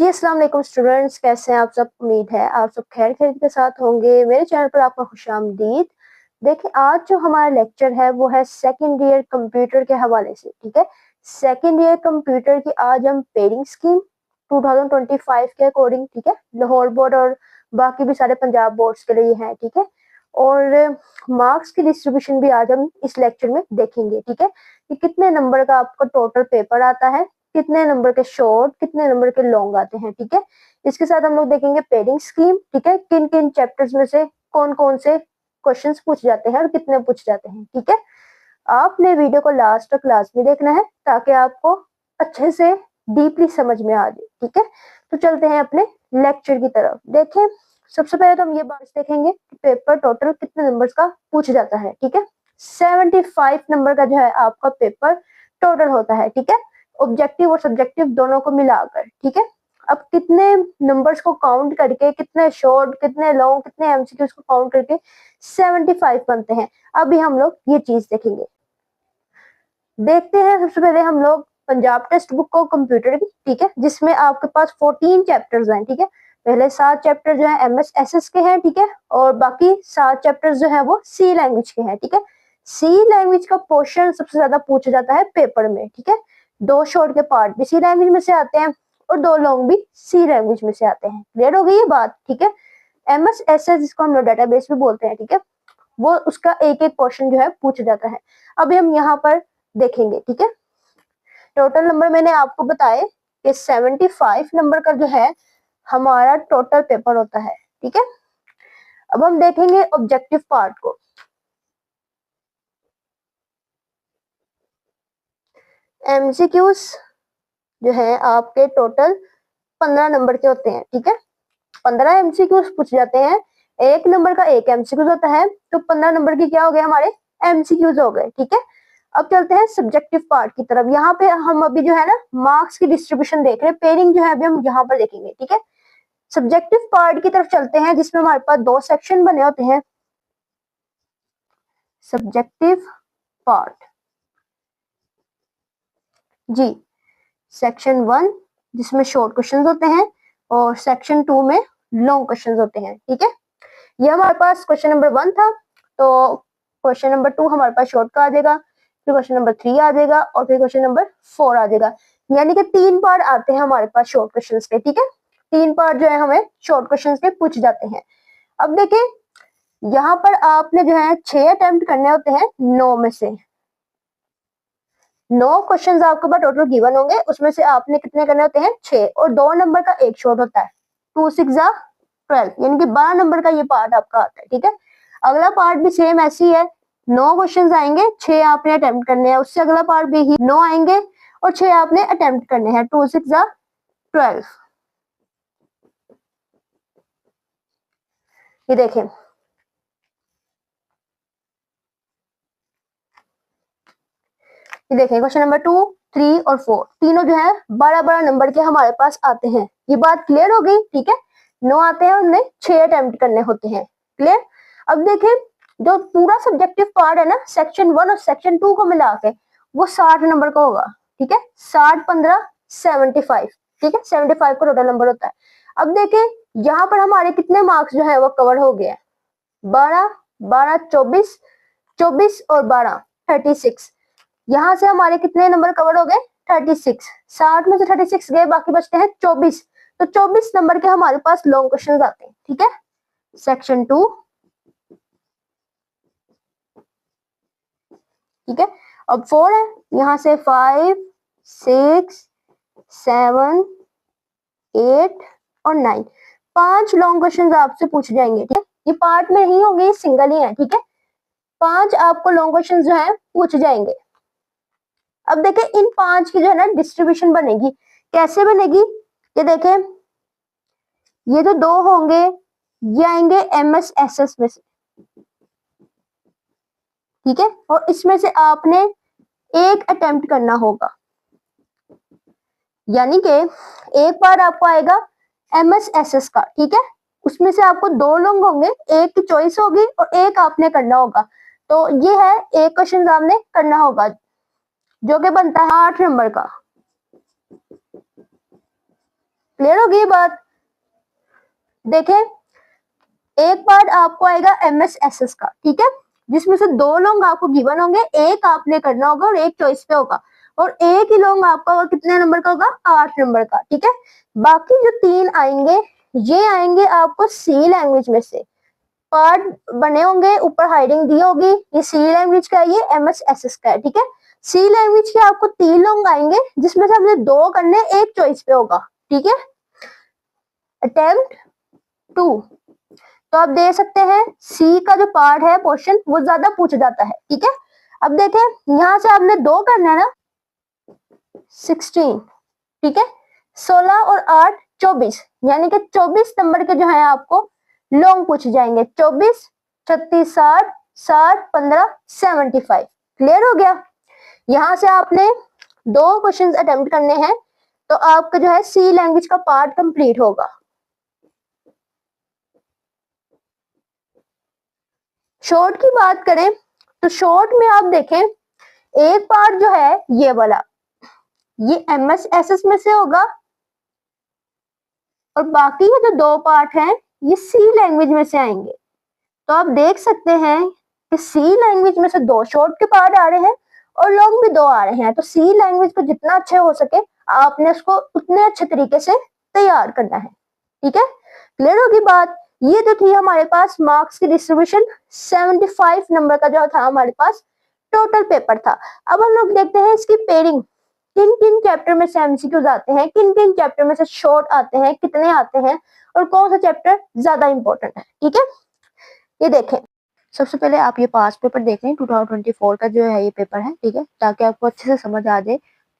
जी अस्सलाम वालेकुम स्टूडेंट्स, कैसे हैं आप सब। उम्मीद है आप सब खैर खैरियत के साथ होंगे। मेरे चैनल पर आपका खुशामदीद। देखिए आज जो हमारा लेक्चर है वो है सेकंड ईयर कंप्यूटर के हवाले से। ठीक है, सेकंड ईयर कंप्यूटर की आज हम पेयरिंग स्कीम 2025 के अकॉर्डिंग, ठीक है, लाहौर बोर्ड और बाकी भी सारे पंजाब बोर्ड्स के लिए है। ठीक है, और मार्क्स की डिस्ट्रीब्यूशन भी आज हम इस लेक्चर में देखेंगे। ठीक है, कि कितने नंबर का आपका टोटल पेपर आता है, कितने नंबर के शॉर्ट, कितने नंबर के लॉन्ग आते हैं। ठीक है, इसके साथ हम लोग देखेंगे पेयरिंग स्कीम। ठीक है, किन किन चैप्टर्स में से कौन कौन से क्वेश्चंस पूछ जाते हैं और कितने पूछ जाते हैं। ठीक है, आपने वीडियो को लास्ट तक क्लास में देखना है ताकि आपको अच्छे से डीपली समझ में आ जाए। ठीक है, तो चलते हैं अपने लेक्चर की तरफ। देखें, सबसे पहले तो हम ये बात देखेंगे कि पेपर टोटल कितने नंबर्स का पूछ जाता है। ठीक है, 75 नंबर का जो है आपका पेपर टोटल होता है। ठीक है, ऑब्जेक्टिव और सब्जेक्टिव दोनों को मिलाकर। ठीक है, अब कितने नंबर्स को काउंट करके, कितने शॉर्ट, कितने लॉन्ग, कितने एमसीक्यूज को काउंट करके 75 बनते हैं, अभी हम लोग ये चीज देखेंगे। देखते हैं सबसे पहले हम लोग पंजाब टेक्स्ट बुक को कंप्यूटर की। ठीक है, जिसमें आपके पास 14 चैप्टर्स हैं। ठीक है, पहले 7 चैप्टर जो है MS-SS के हैं। ठीक है, और बाकी 7 चैप्टर्स जो है वो सी लैंग्वेज के हैं। ठीक है, सी लैंग्वेज का पोर्शन सबसे ज्यादा पूछा जाता है पेपर में। ठीक है, 2 शॉर्ट के पार्ट भी सी लैंग्वेज में से आते हैं और 2 लॉन्ग भी सी लैंग्वेज में से आते हैं। क्लियर हो गई ये बात। ठीक है, MS-SS जिसको हम लोग डेटाबेस भी बोलते हैं, ठीक है, वो उसका एक एक पोर्शन जो है पूछा जाता है। अभी हम यहाँ पर देखेंगे। ठीक है, टोटल नंबर मैंने आपको बताए कि 75 नंबर का जो है हमारा टोटल पेपर होता है। ठीक है, अब हम देखेंगे ऑब्जेक्टिव पार्ट को। एमसीक्यूज जो है आपके टोटल 15 नंबर के होते हैं। ठीक है, 15 एमसीक्यूज पूछ जाते हैं। एक नंबर का एक एमसीक्यूज होता है, तो 15 नंबर की क्या हो गए हमारे एमसीक्यूज हो गए। ठीक है, अब चलते हैं सब्जेक्टिव पार्ट की तरफ। यहाँ पे हम अभी जो है ना मार्क्स की डिस्ट्रीब्यूशन देख रहे हैं, पेयरिंग जो है अभी हम यहाँ पर देखेंगे। ठीक है, सब्जेक्टिव पार्ट की तरफ चलते हैं जिसमें हमारे पास 2 सेक्शन बने होते हैं। सब्जेक्टिव पार्ट जी, सेक्शन 1 जिसमें शॉर्ट क्वेश्चंस होते हैं और सेक्शन 2 में लॉन्ग क्वेश्चंस होते हैं। ठीक है, ये हमारे पास क्वेश्चन नंबर 1 था, तो क्वेश्चन नंबर 2 हमारे पास शॉर्ट का आ जाएगा, फिर क्वेश्चन नंबर 3 आ जाएगा और फिर क्वेश्चन नंबर 4 आ जाएगा। यानी कि 3 पार्ट आते हैं हमारे पास शॉर्ट क्वेश्चंस के। ठीक है, 3 पार्ट जो है हमें शॉर्ट क्वेश्चंस के पूछ जाते हैं। अब देखिए, यहाँ पर आपने जो है 6 अटेम्प्ट करने होते हैं 9 में से। 9 क्वेश्चंस आपके पास टोटल गिवन होंगे, उसमें से आपने कितने करने होते हैं 6, और 2 नंबर का एक शॉर्ट होता है। 2 6 12, यानी कि 12 नंबर का ये पार्ट आपका आता है। ठीक है, अगला पार्ट भी सेम ऐसी है, 9 क्वेश्चंस आएंगे, 6 आपने अटेम्प्ट करने हैं। उससे अगला पार्ट भी ही 9 आएंगे और 6 आपने अटेम्प्ट करने हैं। 2 6 12। ये देखें, ये देखें, क्वेश्चन नंबर 2 3 और 4 तीनों जो है 12 नंबर के हमारे पास आते हैं। ये बात क्लियर हो गई। ठीक है, 9 आते हैं, हमने 6 अटेम्प्ट करने होते हैं। क्लियर। अब देखें, जो पूरा सब्जेक्टिव पार्ट है ना, सेक्शन 1 और सेक्शन 2 को मिला के वो 60 नंबर का होगा। ठीक है, 60 15 75। ठीक है, 75 का टोटल नंबर होता है। अब देखें, यहाँ पर हमारे कितने मार्क्स जो है वो कवर हो गए। 12 12 24, 24 और 12 36। यहाँ से हमारे कितने नंबर कवर हो गए 36। 60 में से 36 गए, बाकी बचते हैं 24। तो 24 नंबर के हमारे पास लॉन्ग क्वेश्चंस आते हैं। ठीक है, सेक्शन 2। ठीक है, अब 4 है, यहाँ से 5 6 7 8 और 9, 5 लॉन्ग क्वेश्चंस आपसे पूछे जाएंगे। ठीक है, ये पार्ट में नहीं होंगे, ये सिंगल ही है। ठीक है, 5 आपको लॉन्ग क्वेश्चन जो है पूछे जाएंगे। अब देखें, इन 5 की जो है ना डिस्ट्रीब्यूशन बनेगी, कैसे बनेगी ये देखें। ये जो 2 होंगे ये आएंगे MS-SS में से। ठीक है, और इसमें से आपने एक अटेम्प्ट करना होगा, यानी कि एक बार आपको आएगा MS-SS का। ठीक है, उसमें से आपको 2 लोग होंगे, एक की चॉइस होगी और एक आपने करना होगा। तो ये है एक क्वेश्चन आपने करना होगा जो कि बनता है 8 नंबर का। क्लियर होगी ये बात? देखें, एक पार्ट आपको आएगा MSSS का, ठीक है, जिसमें से 2 लॉन्ग आपको गिवन होंगे, एक आपने करना होगा और एक चॉइस पे होगा, और एक ही लॉन्ग आपका होगा कितने नंबर का होगा, 8 नंबर का, ठीक है। बाकी जो 3 आएंगे ये आएंगे आपको सी लैंग्वेज में से, पार्ट बने होंगे, ऊपर हाइडिंग दी होगी, ये सी लैंग्वेज का है, ये MSSS का है, ठीक है। सी लैंग्वेज के आपको 3 लॉन्ग आएंगे जिसमें से हमने 2 करने, एक चॉइस पे होगा, ठीक है। अटेम्प्ट 2, तो आप दे सकते हैं सी का जो पार्ट है क्वेश्चन वो ज्यादा पूछा जाता है, ठीक है। अब देखें यहाँ से आपने 2 करना है ना, 16, ठीक है, 16 और 8 24, यानी कि 24 नंबर के जो है आपको लॉन्ग पूछे जाएंगे, 24 36 60 60 15 75। क्लियर हो गया? यहां से आपने 2 क्वेश्चंस अटेम्प्ट करने हैं तो आपका जो है सी लैंग्वेज का पार्ट कंप्लीट होगा। शॉर्ट की बात करें तो शॉर्ट में आप देखें, एक पार्ट जो है ये वाला, ये MSSS में से होगा, और बाकी के जो 2 पार्ट हैं ये सी लैंग्वेज में से आएंगे। तो आप देख सकते हैं कि सी लैंग्वेज में से 2 शॉर्ट के पार्ट आ रहे हैं और लॉन्ग भी 2 आ रहे हैं। तो सी लैंग्वेज को जितना अच्छे हो सके आपने उसको उतने अच्छे तरीके से तैयार करना है, ठीक है। क्लियर होगी बात? ये तो थी हमारे पास मार्क्स की डिस्ट्रीब्यूशन, 75 नंबर का जो था हमारे पास टोटल पेपर था। अब हम लोग देखते हैं इसकी पेयरिंग, किन किन चैप्टर में से MCQs आते हैं, किन किन चैप्टर में से शॉर्ट आते हैं, कितने आते हैं, और कौन सा चैप्टर ज्यादा इंपॉर्टेंट है, ठीक है। ये देखें, सबसे पहले आप ये पास पेपर देख लें, 2024 का जो है ये पेपर है, ठीक है, ताकि आपको अच्छे से समझ आ जाए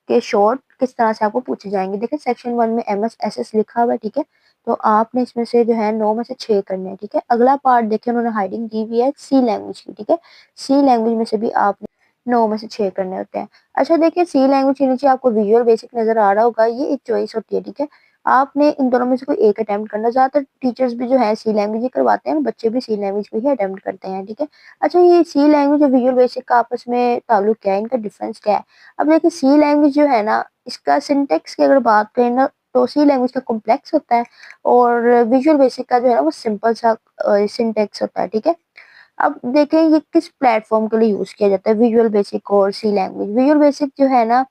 कि शॉर्ट किस तरह से आपको पूछे जाएंगे। देखिए सेक्शन 1 में MSSS लिखा हुआ है, ठीक है, तो आपने इसमें से जो है 9 में से 6 करने हैं, ठीक है। अगला पार्ट देखिए उन्होंने हाइडिंग दी हुई है सी लैंग्वेज की, ठीक है, सी लैंग्वेज में से भी आपने 9 में से 6 करने होते हैं। अच्छा देखिए, सी लैंग्वेज के नीचे आपको विजुअल बेसिक नजर आ रहा होगा, ये एक चॉइस होती है, ठीक है, आपने इन दोनों में से कोई एक अटेम्प्ट करना। ज्यादातर टीचर्स भी जो है सी लैंग्वेज ही करवाते हैं, बच्चे भी सी लैंग्वेज को ही अटेम्प्ट करते हैं, ठीक है। अच्छा, ये सी लैंग्वेज और विजुअल बेसिक का आपस में ताल्लुक क्या है, इनका डिफरेंस क्या है? अब देखिए, सी लैंग्वेज जो है ना, इसका सिंटेक्स की अगर बात करें ना, तो सी लैंग्वेज का कॉम्प्लेक्स होता है, और विजुअल बेसिक का जो है ना वो सिंपल सा सिंटेक्स होता है, ठीक है। अब देखें ये किस प्लेटफॉर्म के लिए यूज किया जाता है, विजुअल बेसिक और सी लैंग्वेज। विजुअल बेसिक जो है ना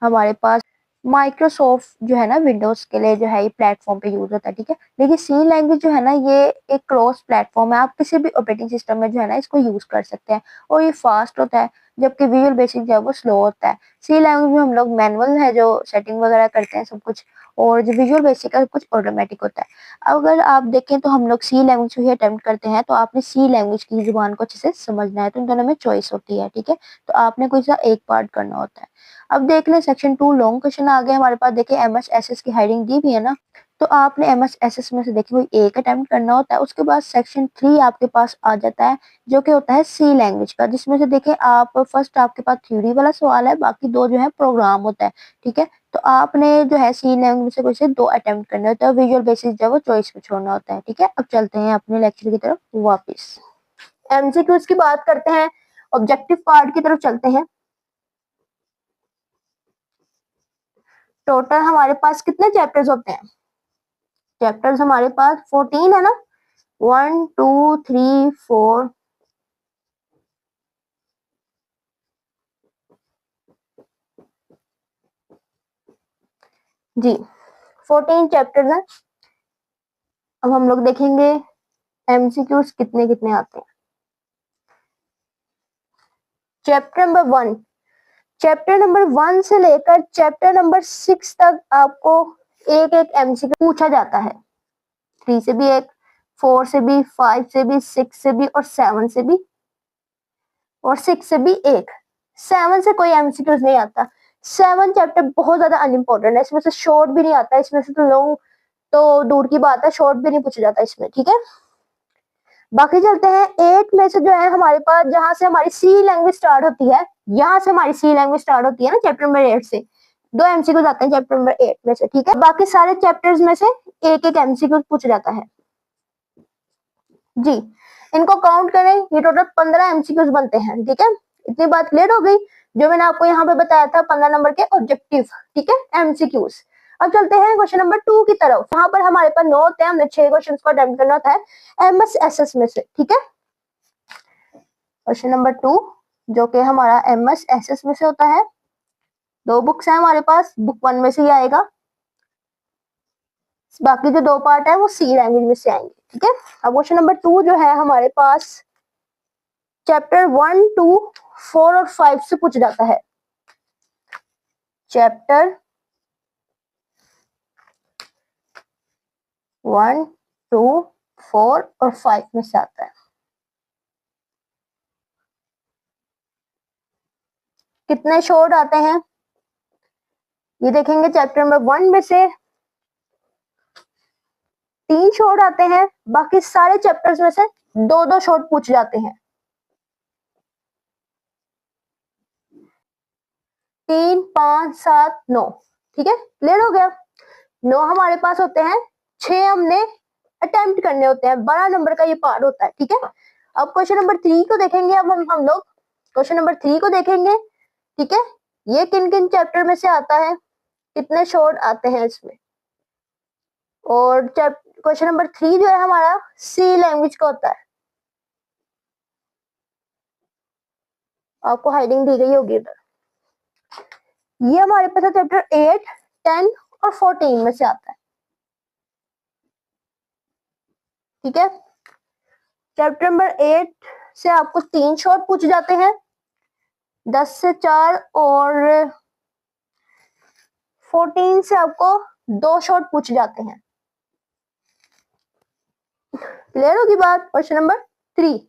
हमारे पास माइक्रोसॉफ्ट जो है ना विंडोज के लिए जो है ये प्लेटफॉर्म पे यूज होता है, ठीक है। लेकिन सी लैंग्वेज जो है ना ये एक क्रॉस प्लेटफॉर्म है, आप किसी भी ऑपरेटिंग सिस्टम में जो है ना इसको यूज कर सकते हैं, और ये फास्ट होता है, जबकि विजुअल बेसिक जो है वो स्लो होता है। सी लैंग्वेज में हम लोग मैनुअल है जो सेटिंग वगैरह करते हैं सब कुछ, और जो विजुअल बेसिक है कुछ ऑटोमेटिक होता है। अगर आप देखें तो हम लोग सी लैंग्वेज को ही अटेम्प्ट करते हैं, तो आपने सी लैंग्वेज की जुबान को अच्छे से समझना है, तो इन दोनों में चॉइस होती है, ठीक है, तो आपने कोई सा एक पार्ट करना होता है। अब देख लें सेक्शन 2 लॉन्ग क्वेश्चन आ गए हमारे पास। देखिए MSSS की हेडिंग दी भी है ना, तो आपने MSSS में से देखिए कोई एक अटेम्प्ट करना होता है। उसके बाद सेक्शन 3 आपके पास आ जाता है जो कि होता है सी लैंग्वेज का, जिसमें से देखिए आप फर्स्ट आपके पास थ्योरी वाला सवाल है, बाकी 2 जो है प्रोग्राम होता है, ठीक है। तो आपने जो है सी लैंग्वेज से कोई से 2 अटेम्प्ट करने होते हैं, विजुअल बेसिस जो है वो चॉइस पे छोड़ना होता है, ठीक है। अब चलते हैं अपने लेक्चर की तरफ वापिस, MCQs की बात करते हैं, ऑब्जेक्टिव पार्ट की तरफ चलते हैं। टोटल हमारे पास कितने चैप्टर्स होते हैं? चैप्टर्स हमारे पास 14 है ना, 1 2 3 4, जी 14 चैप्टर्स हैं। अब हम लोग देखेंगे MCQs कितने कितने आते हैं। चैप्टर नंबर 1, चैप्टर नंबर 1 से लेकर चैप्टर नंबर 6 तक आपको एक एक MCQ पूछा जाता है। 3 से भी एक, 4 से भी, 5 से भी, 6 से भी, और 7 से भी, और 6 से भी एक। 7 से कोई MCQs नहीं आता। 7 चैप्टर बहुत ज्यादा अनइम्पोर्टेंट है, इसमें से शॉर्ट भी नहीं आता, इसमें से तो लॉन्ग तो दूर की बात है, शॉर्ट भी नहीं पूछा जाता इसमें, ठीक है। बाकी चलते हैं 8 में से जो है हमारे पास, जहां से हमारी सी लैंग्वेज स्टार्ट होती है, यहाँ से हमारी सी लैंग्वेज स्टार्ट होती है ना, चैप्टर नंबर 8 से 2 MCQs आते हैं चैप्टर नंबर 8 में से, ठीक है। बाकी सारे चैप्टर्स में से एक एक MCQ पूछा जाता है जी। इनको काउंट करें, ये टोटल 15 MCQs बनते हैं, ठीक है। इतनी बात क्लियर हो गई, जो मैंने आपको यहाँ पे बताया था 15 नंबर के ऑब्जेक्टिव, ठीक है, MCQs। अब चलते हैं क्वेश्चन नंबर 2 की तरफ। यहाँ पर हमारे पास 9 होते हैं, हमने 6 क्वेश्चन को अटेम्प्ट करना होता है MSSS में से, ठीक है। क्वेश्चन नंबर 2 जो कि हमारा MSSS में से होता है, 2 बुक्स हैं हमारे पास, बुक 1 में से ही आएगा, बाकी जो 2 पार्ट है वो सी लैंग्वेज में से आएंगे, ठीक है। अब क्वेश्चन नंबर 2 जो है हमारे पास चैप्टर 1, 2, 4 और 5 से पूछ जाता है। चैप्टर 1, 2, 4 और 5 में से आता है। कितने शॉर्ट आते हैं ये देखेंगे। चैप्टर नंबर 1 में से 3 शॉर्ट आते हैं, बाकी सारे चैप्टर्स में से 2-2 शॉर्ट पूछ जाते हैं। 3, 5, 7, 9, ठीक है, क्लियर हो गया। 9 हमारे पास होते हैं, 6 हमने अटेम्प्ट करने होते हैं, 12 नंबर का ये पार्ट होता है, ठीक है। अब क्वेश्चन नंबर 3 को देखेंगे। अब हम लोग क्वेश्चन नंबर 3 को देखेंगे, ठीक है। ये किन किन चैप्टर में से आता है, कितने शॉर्ट आते हैं इसमें। और क्वेश्चन नंबर 3 जो है हमारा सी लैंग्वेज का होता है, आपको हाइडिंग दी गई होगी इधर। ये हमारे पास चैप्टर 8, 10 और 14 में से आता है, ठीक है। चैप्टर नंबर 8 से आपको 3 शॉर्ट पूछ जाते हैं, 10 से 4, और 14 से आपको 2 शॉर्ट पूछ जाते हैं। क्लियर होगी बात। Question number 3।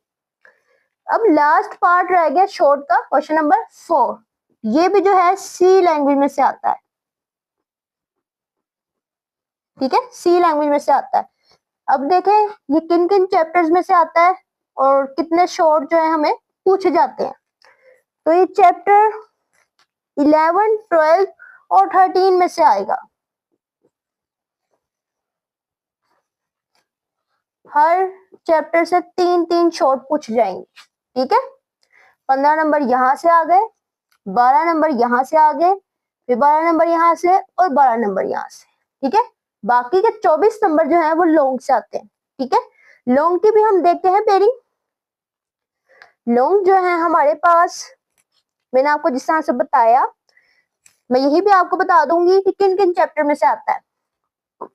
अब लास्ट पार्ट रह गया शॉर्ट का, क्वेश्चन नंबर 4। ये भी जो है सी लैंग्वेज में से आता है, ठीक है, सी लैंग्वेज में से आता है। अब देखें ये किन किन चैप्टर्स में से आता है और कितने शॉर्ट जो है हमें पूछे जाते हैं। तो ये चैप्टर 11, 12 और 13 में से आएगा। हर चैप्टर से 3-3 शॉर्ट पूछ जाएंगे, ठीक है। 15 नंबर यहाँ से आ गए, 12 नंबर यहाँ से आ गए, फिर 12 नंबर यहाँ से और 12 नंबर यहाँ से, ठीक है। बाकी के 24 नंबर जो है वो लॉन्ग से आते हैं, ठीक है। लॉन्ग की भी हम देखते हैं पेयरिंग। लॉन्ग जो है हमारे पास, मैंने आपको जिस तरह से बताया, मैं यही भी आपको बता दूंगी कि किन किन चैप्टर में से आता है।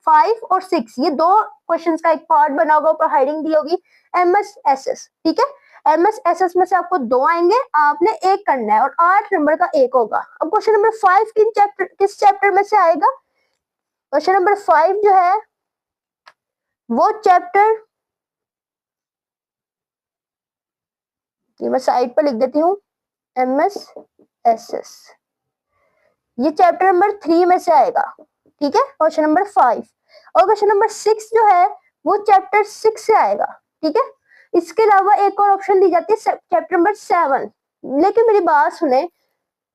5 और 6 ये 2 क्वेश्चंस का एक पार्ट बना होगा, ऊपर हेडिंग दी होगी MSSS, ठीक है। MSSS में से आपको 2 आएंगे, आपने 1 करना है और 8 नंबर का 1 होगा। अब क्वेश्चन नंबर 5 किस चैप्टर में से आएगा। क्वेश्चन नंबर 5 जो है वो चैप्टर, ये मैं साइड पर लिख देती हूँ, MSSS, ये चैप्टर नंबर 3 में से आएगा, ठीक है, क्वेश्चन नंबर 5। और क्वेश्चन नंबर 6 जो है वो चैप्टर 6 से आएगा, ठीक है। इसके अलावा एक और ऑप्शन दी जाती है चैप्टर नंबर 7, लेकिन मेरी बात सुने,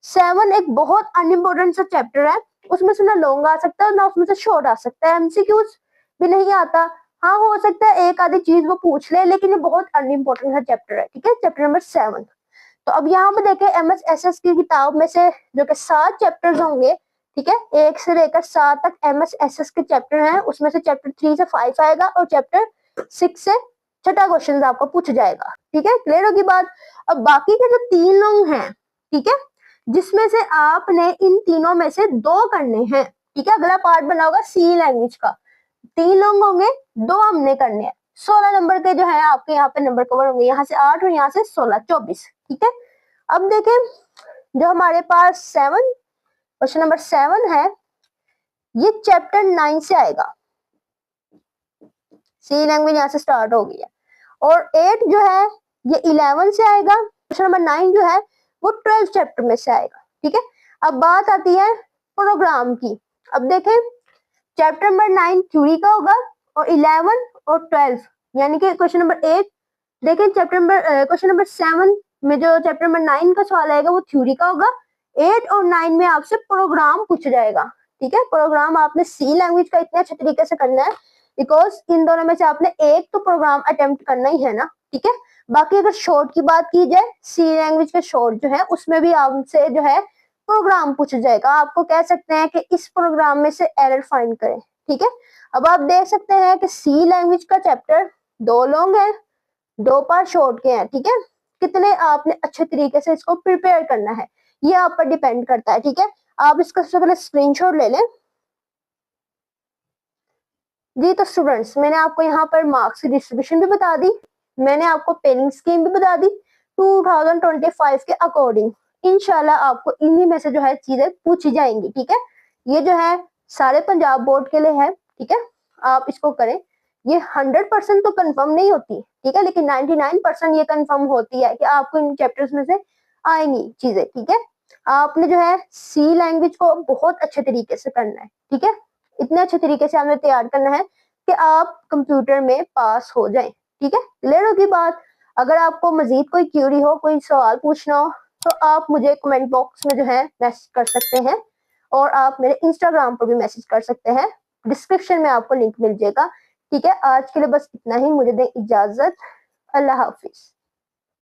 7 एक बहुत अनइम्पोर्टेंट सा चैप्टर है, उसमें से ना लॉन्ग आ सकता है ना उसमें से शॉर्ट आ सकता है, MCQs भी नहीं आता। हाँ हो सकता है एक आधी चीज वो पूछ ले, लेकिन ये बहुत अनइम्पोर्टेंट सा चैप्टर है, ठीक है, चैप्टर नंबर 7। तो अब यहाँ पे देखें MSSS की किताब में से जो कि 7 चैप्टर्स होंगे, ठीक है, 1 से लेकर 7 तक MSSS के चैप्टर हैं, उसमें से चैप्टर 3 से 5 आएगा और चैप्टर 6 से छठा क्वेश्चन आपको पूछ जाएगा, ठीक है, क्लियर होगी बात। अब बाकी के जो 3 लोग हैं, ठीक है, जिसमें से आपने इन तीनों में से 2 करने हैं, ठीक है। अगला पार्ट बना होगा सी लैंग्वेज का, 3 लोग होंगे, 2 हमने करने हैं। 16 नंबर के जो है आपके यहाँ पे नंबर कवर होंगे, यहाँ से 8 और यहाँ से 16, 24, ठीक है। अब देखें जो हमारे पास 7, क्वेश्चन नंबर 7 है, ये चैप्टर 9 से आएगा, सी लैंग्वेज यहाँ से स्टार्ट हो गई है। और 8 जो है ये 11 से आएगा, क्वेश्चन नंबर 9 जो है वो 12 चैप्टर में से आएगा, ठीक है। अब बात आती है प्रोग्राम की। अब देखें चैप्टर नंबर 9 थ्योरी का होगा और 11 और 12 यानी कि क्वेश्चन नंबर 8, देखें क्वेश्चन नंबर 7 में जो चैप्टर नंबर 9 का सवाल आएगा वो थ्योरी का होगा, 8 और 9 में आपसे प्रोग्राम पूछा जाएगा, ठीक है। प्रोग्राम आपने सी लैंग्वेज का इतने अच्छे तरीके से करना है, बिकॉज इन दोनों में से आपने एक तो प्रोग्राम अटेम्प्ट करना ही है ना, ठीक है। बाकी अगर शॉर्ट की बात की जाए, सी लैंग्वेज के शॉर्ट जो है उसमें भी आपसे जो है प्रोग्राम पूछा जाएगा, आपको कह सकते हैं कि इस प्रोग्राम में से एरर फाइंड करें, ठीक है। अब आप देख सकते हैं कि सी लैंग्वेज का चैप्टर 2 लॉन्ग है, 2 पार्ट शॉर्ट के हैं, ठीक है। कितने आपने अच्छे तरीके से इसको प्रिपेयर करना है ये आप पर डिपेंड करता है, ठीक है। आप इसका सबसे पहले स्क्रीनशॉट ले लें। जी तो स्टूडेंट्स, मैंने आपको यहाँ पर मार्क्स की डिस्ट्रीब्यूशन भी बता दी, मैंने आपको पेनिंग स्कीम भी बता दी 2025 के अकॉर्डिंग। इंशाल्लाह आपको इन्हीं में से जो है चीजें पूछी जाएंगी, ठीक है। ये जो है सारे पंजाब बोर्ड के लिए है, ठीक है। आप इसको करें, ये 100% तो कंफर्म नहीं होती, ठीक है, लेकिन 99% ये कंफर्म होती है कि आपको इन चैप्टर्स में से आएंगी चीजें, ठीक है। आपने जो है सी लैंग्वेज को बहुत अच्छे तरीके से करना है, ठीक है। इतने अच्छे तरीके से आपने तैयार करना है कि आप कंप्यूटर में पास हो जाएं, ठीक है। क्लियर होगी बात। अगर आपको मजीद कोई क्यूरी हो, कोई सवाल पूछना हो, तो आप मुझे कमेंट बॉक्स में जो है मैसेज कर सकते हैं, और आप मेरे इंस्टाग्राम पर भी मैसेज कर सकते हैं, डिस्क्रिप्शन में आपको लिंक मिल जाएगा, ठीक है। आज के लिए बस इतना ही, मुझे दें इजाजत, अल्लाह हाफिज।